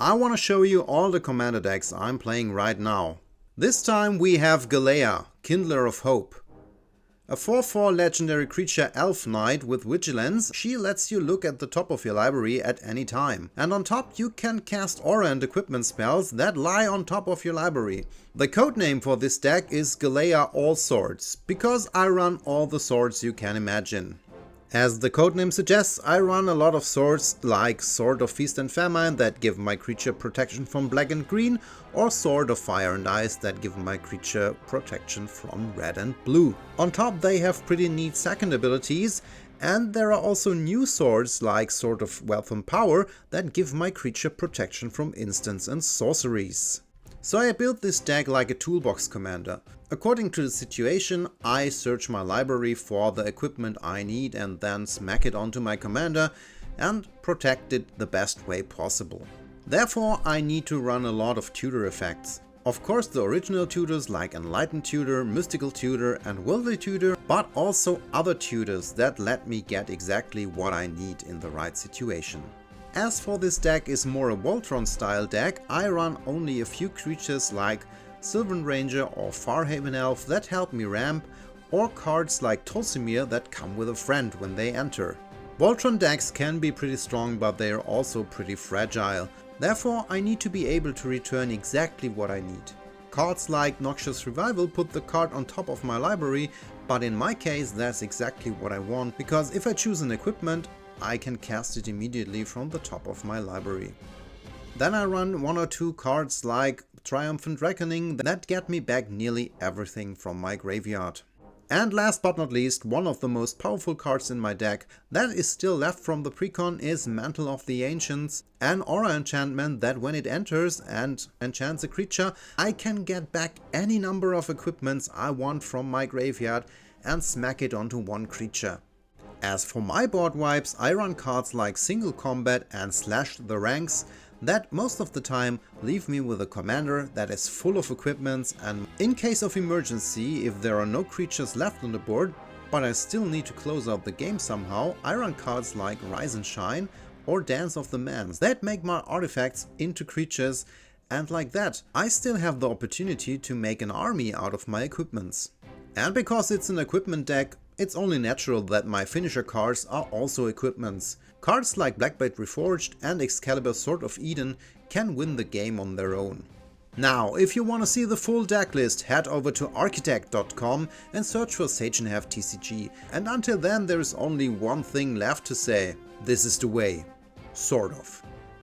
I want to show you all the commander decks I'm playing right now. This time we have Galea, Kindler of Hope. A 4/4 legendary creature elf knight with vigilance. She lets you look at the top of your library at any time. And on top you can cast aura and equipment spells that lie on top of your library. The codename for this deck is Galea All Swords, because I run all the swords you can imagine. As the codename suggests, I run a lot of swords like Sword of Feast and Famine that give my creature protection from black and green, or Sword of Fire and Ice that give my creature protection from red and blue. On top they have pretty neat second abilities, and there are also new swords like Sword of Wealth and Power that give my creature protection from instants and sorceries. So I built this deck like a toolbox commander. According to the situation, I search my library for the equipment I need and then smack it onto my commander and protect it the best way possible. Therefore, I need to run a lot of tutor effects. Of course, the original tutors like Enlightened Tutor, Mystical Tutor and Worldly Tutor, but also other tutors that let me get exactly what I need in the right situation. As for this deck is more a Voltron style deck, I run only a few creatures like Sylvan Ranger or Farhaven Elf that help me ramp, or cards like Tolsimir that come with a friend when they enter. Voltron decks can be pretty strong, but they are also pretty fragile. Therefore I need to be able to return exactly what I need. Cards like Noxious Revival put the card on top of my library, but in my case that's exactly what I want, because if I choose an equipment, I can cast it immediately from the top of my library. Then I run one or two cards like Triumphant Reckoning that get me back nearly everything from my graveyard. And last but not least, one of the most powerful cards in my deck that is still left from the precon is Mantle of the Ancients, an aura enchantment that when it enters and enchants a creature, I can get back any number of equipments I want from my graveyard and smack it onto one creature. As for my board wipes, I run cards like Single Combat and Slash the Ranks that most of the time leave me with a commander that is full of equipments, and in case of emergency, if there are no creatures left on the board, but I still need to close out the game somehow, I run cards like Rise and Shine or Dance of the Mans that make my artifacts into creatures, and like that I still have the opportunity to make an army out of my equipments. And because it's an equipment deck, it's only natural that my finisher cards are also equipments. Cards like Blackblade Reforged and Excalibur Sword of Eden can win the game on their own. Now, if you want to see the full deck list, head over to architect.com and search for Sägenhäft TCG. And until then, there is only one thing left to say: this is the way. Sort of.